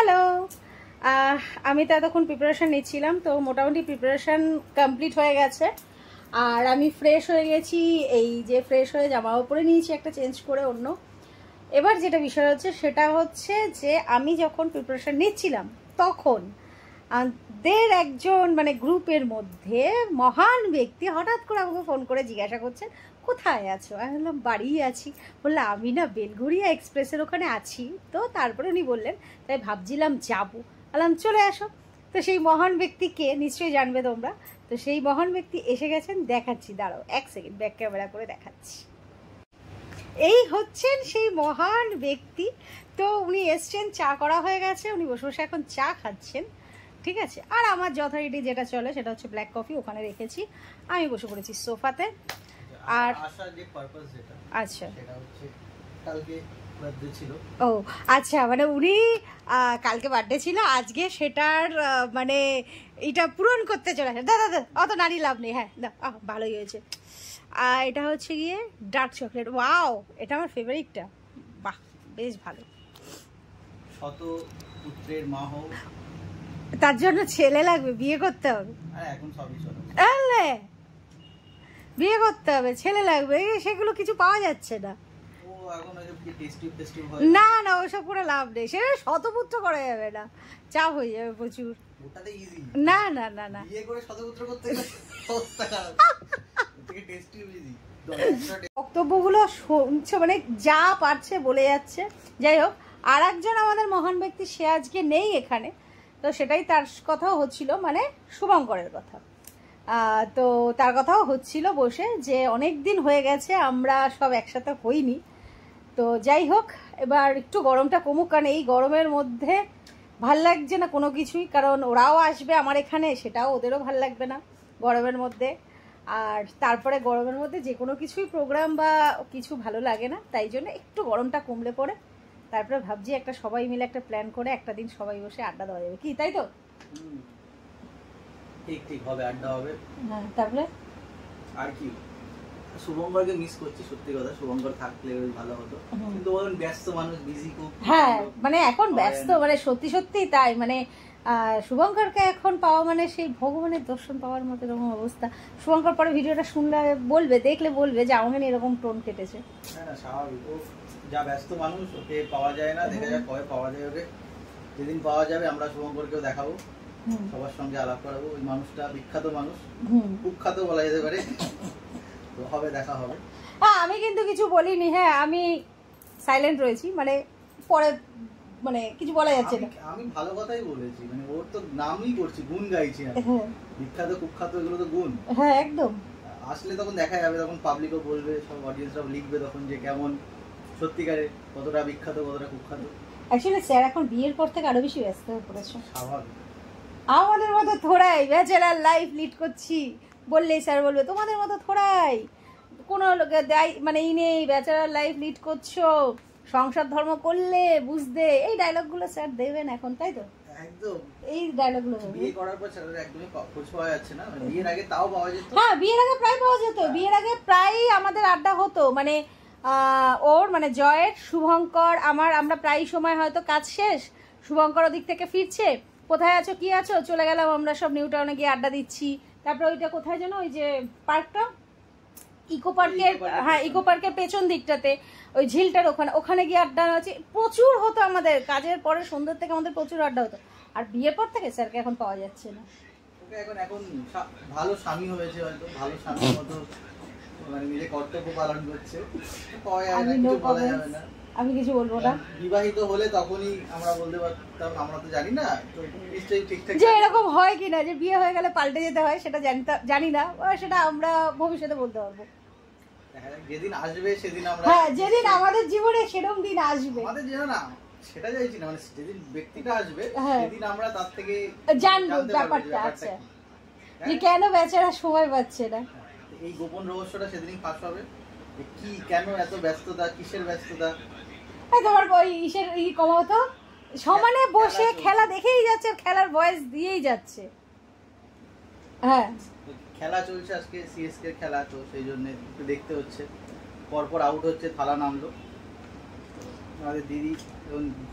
Hello, আমি তো এতক্ষণ প্রিপারেশান নিচ্ছিলাম, তো মোটামুটি প্রিপারেশান কমপ্লিট হয়ে গেছে। আর আমি ফ্রেশ হয়ে গেছি, এই যে ফ্রেশ হয়ে জামাও পরে নিয়েছি একটা চেঞ্জ করে অন্য। এবার যেটা বিষয় হচ্ছে সেটা হচ্ছে যে আমি যখন প্রিপারেশান নিচ্ছিলাম তখন আমাদের একজন মানে গ্রুপের মধ্যে মহান ব্যক্তি হঠাৎ করে আমাকে ফোন করে জিজ্ঞাসা করছেন কোথায় আছো। আমি বললাম বাড়িই আছি। বললে আমি না বেলঘরিয়া এক্সপ্রেসের ওখানে আছি। তো তারপরে উনি বললেন তাই ভাবছিলাম যাবো। বললাম চলে আসো। তো সেই মহান ব্যক্তিকে নিশ্চয়ই জানবে তোমরা। তো সেই মহান ব্যক্তি এসে গেছেন, দেখাচ্ছি, দাঁড়াও এক সেকেন্ড ব্যাক ক্যামেরা করে দেখাচ্ছি। এই হচ্ছেন সেই মহান ব্যক্তি। তো উনি এসছেন, চা করা হয়ে গেছে, উনি বসে বসে এখন চা খাচ্ছেন, ঠিক আছে। আর আমার যথারীতি যেটা চলে সেটা হচ্ছে ব্ল্যাক কফি ওখানে রেখেছি, আমি বসে পড়েছি সোফাতে। আর আসার যে পারপাস যেটা, আচ্ছা সেটা হচ্ছে কালকে বার্থডে ছিল। ও আচ্ছা, মানে উনি কালকে বার্থডে ছিল, আজকে সেটার মানে এটা পূরণ করতে চলে আসে। দাদা দাদা অত নারী লাভ নেই, হ্যাঁ ভালোই হয়েছে। আর এটা হচ্ছে গিয়ে ডার্ক চকলেট, ওয়াও এটা আমার ফেভারিটটা, বাহ বেশ ভালো। শত পুত্রের মা হও, তার জন্য ছেলে লাগবে, বিয়ে করতে হবে। এখন সবই চলে, বিয়ে করতে হবে, ছেলে লাগবে, সেগুলো কিছু পাওয়া যাচ্ছে না। না না ওসব করে লাভ নেই, সেটা শতপুত্র করা যাবে না, চাপ হয়ে যাবে প্রচুর। না না না না বক্তব্যগুলো শুনছে মানে যা পারছে বলে যাচ্ছে। যাই হোক, আর একজন আমাদের মহান ব্যক্তি সে আজকে নেই এখানে, তো সেটাই তার কথাও হচ্ছিল, মানে শুভঙ্করের কথা। তো তার কথাও হচ্ছিল বসে যে অনেক দিন হয়ে গেছে আমরা সব একসাথে হইনি। তো যাই হোক, এবার একটু গরমটা কমুক, কারণ এই গরমের মধ্যে ভাল লাগছে না কোনো কিছুই, কারণ ওরাও আসবে আমার এখানে, সেটাও ওদেরও ভাল লাগবে না গরমের মধ্যে। আর তারপরে গরমের মধ্যে যে কোনো কিছুই প্রোগ্রাম বা কিছু ভালো লাগে না, তাই জন্য একটু গরমটা কমলে পরে তারপরে ভাবছি একটা সবাই মিলে একটা প্ল্যান করে একটা দিন সবাই বসে আড্ডা দেওয়া যাবে, কি তাই তো? ঠিক ঠিক হবে, আড্ডা হবে। হ্যাঁ, তারপরে আর কি, শুভঙ্করকে মিস করছি, সত্যি কথা। শুভঙ্কর থাকলে ভালো হতো, কিন্তু বলেন ব্যস্ত মানুষ, বিজি খুব। হ্যাঁ মানে এখন ব্যস্ত, মানে সত্যি সত্যি তাই, মানে শুভঙ্করকে এখন পাওয়া মানে সেই ভগবানের দর্শন পাওয়ার মতো এরকম অবস্থা। শুভঙ্কর পরে ভিডিওটা শুনলে বলবে, দেখলে বলবে যে আমাকে এরকম টোন কেটেছে। হ্যাঁ স্বাভাবিক, ও যা ব্যস্ত মানুষ, ওকে পাওয়া যায় না। দেখা যাক কবে পাওয়া যায় ওকে। যেদিন পাওয়া যাবে আমরা শুভঙ্করকেও দেখাবো, সবার সঙ্গে আলাপ করাবো। ওই মানুষটা বিখ্যাত মানুষ, কুখ্যাত বলা যেতে পারে, তো হবে, দেখা হবে। আমি কিন্তু কিছু বলিনি, হ্যাঁ আমি সাইলেন্ট রয়েছি, মানে পরে মানে কিছু বলা যাচ্ছে না। আমি ভালো কথাই বলেছি, মানে ওর তো নামই করছি, গুণ গাইছি আমি। বিখ্যাত কুখ্যাত এগুলো তো গুণ। হ্যাঁ একদম, আসলে তখন দেখা যাবে, তখন পাবলিকও বলবে, সব অডিয়েন্সরাও লিখবে তখন যে কেমন সত্যিকারে, কতটা বিখ্যাত কতটা কুখ্যাত। অ্যাকচুয়ালি স্যার এখন বিয়ের পর থেকে আরো বেশি ব্যস্ত হয়ে পড়েছে। স্বাভাবিক, আমাদের মতো থোড়াই ব্যাচেলার লাইফ লিড করছি বললেই স্যার বলবে তোমাদের মতো থোড়াই কোনো মানে ই নেই, ব্যাচেলার লাইফ লিড করছো, সংসার ধর্ম করলে বুঝতে, এই ডায়লগগুলো স্যার দেবেন এখন, তাই তো? একদম এই ডায়লগগুলো বিয়ে করার পর স্যার একদমই খোঁজ পাওয়া যাচ্ছে না। বিয়ের আগে তাও পাওয়া যেত। হ্যাঁ বিয়ের আগে প্রায় পাওয়া যেত, বিয়ের আগে প্রায় আমাদের আড্ডা হতো, মানে ওর মানে জয়ের, শুভঙ্কর, আমরা প্রায় সময় হয়তো কাজ শেষ, শুভঙ্কর ওদিক থেকে ফিরছে, কোথায় আছো কি আছো, চলে গেলাম আমরা সব নিউ টাউনে গিয়ে আড্ডা দিচ্ছি। তারপরে ওইটা কোথায় যেন, ওই যে পার্কটা, ইকো পার্কের, হ্যাঁ ইকো পার্কের পেছন দিকটাতে ওই ঝিলটার ওখানে গিয়ে আড্ডা হচ্ছে প্রচুর হতো আমাদের। কাজের পরে সন্ধ্যার থেকে আমাদের প্রচুর আড্ডা হতো। আর বিয়ের পর থেকে স্যারকে এখন পাওয়া যাচ্ছে না। এখন ভালো স্বামী হয়েছে, হয়তো ভালো স্বামীর মতো মানে নিজে কর্তব্য পালন করছে, পাওয়া যায় না, কিছু বলা যাবে না। আমি কিছু বলবো না। বিবাহিত হলে তখনই আমরা বলতে পারতাম, আমরা তো জানি না, তো নিশ্চয়ই ঠিকঠাক যে এরকম হয় কিনা, যে বিয়ে হয়ে গেলে পাল্টে যেতে হয়, সেটা জানি না, সেটা আমরা ভবিষ্যতে বলতে পারবো। যেদিন আসবে সেদিন আমরা, হ্যাঁ যেদিন আমাদের জীবনে সেরকম দিন আসবে, আমাদের জানা না সেটা চাইছি না, মানে যেদিন ব্যক্তিটা আসবে সেদিন আমরা তার থেকে জানবো ব্যাপারটা। আচ্ছা, যে কেন বেচারা সময় পাচ্ছে না, এই গোপন রহস্যটা সেদিনই ফাঁস হবে। কি কেন এত ব্যস্ততা, কিসের ব্যস্ততা? তোমার ওই ইসের ই কমাও তো, সমানে বসে খেলা দেখেই যাচ্ছে, খেলার ভয়েস দিয়েই যাচ্ছে। হ্যাঁ খেলা চলছে, আজকে সিএসকে খেলা, তো সেই জন্য একটু দেখতে হচ্ছে। পরপর আউট হচ্ছে, থালা নামলো, আমাদের দিদি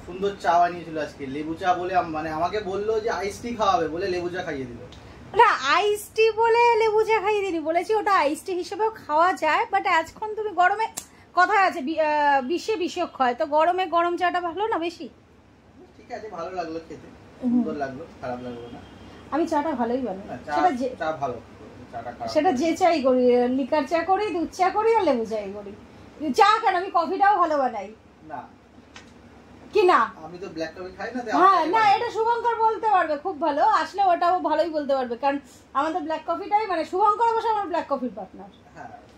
সুন্দর চা বানিয়েছিল আজকে, লেবু চা বলে, মানে আমাকে বললো যে আইস টি খাওয়াবে বলে লেবু চা খাইয়ে দিল। না আইস টি বলে লেবু চা খাইয়ে দিনি, বলেছি ওটা আইস টি হিসেবেও খাওয়া যায়, বাট আজখন তুমি গরমে কথা আছে বিষে বিষক্ষয়, তো গরমে গরম চাটা ভালো না বেশি। ঠিক আছে, ভালো লাগলো খেতে, সুন্দর লাগলো, খারাপ লাগলো না। আমি চাটা ভালোই বানাই, চা ভালো, সেটা যে চাই করি, লিকার চা করি, দুধ চা করি, আর লেবু চাই করি। চা কেন, আমি কফিটাও ভালো বানাই। না কি না, আমি তো ব্ল্যাক কফি খাই না। হ্যাঁ না, এটা শুভঙ্কর বলতে পারবে খুব ভালো, আসলে ওটাও ভালোই বলতে পারবে, কারণ আমাদের ব্ল্যাক কফিটাই মানে শুভঙ্কর অবশ্য আমার ব্ল্যাক কফির পার্টনার।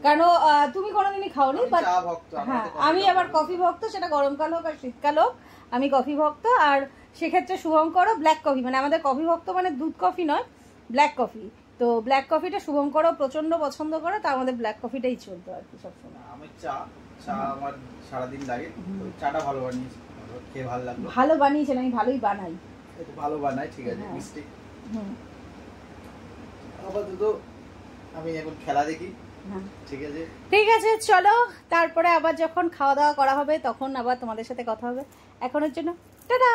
কারণ তুমি কোনোদিনই খাওনি, বাট হ্যাঁ আমি আবার কফি ভক্ত, সেটা গরমকাল হোক আর শীতকাল হোক, আমি কফি ভক্ত। আর সেক্ষেত্রে শুভঙ্করও ব্ল্যাক কফি, মানে আমাদের কফি ভক্ত মানে দুধ কফি নয়, ব্ল্যাক কফি। তো ব্ল্যাক কফিটা শুভঙ্করও প্রচন্ড পছন্দ করে, তা আমাদের ব্ল্যাক কফিটাই চলতো আর কি সবসময়। আমি চা আমার সারাদিন লাগে, চাটা ভালো বানিয়েছি, খেয়ে ভালো লাগলো। ভালো বানিয়েছেন, আমি ভালোই বানাই, ভালো বানাই, ঠিক আছে, মিষ্টি। আপাতত আমি এখন খেলা দেখি। ঠিক আছে চলো, তারপরে আবার যখন খাওয়া দাওয়া করা হবে তখন আবার তোমাদের সাথে কথা হবে। এখনের জন্য টাটা।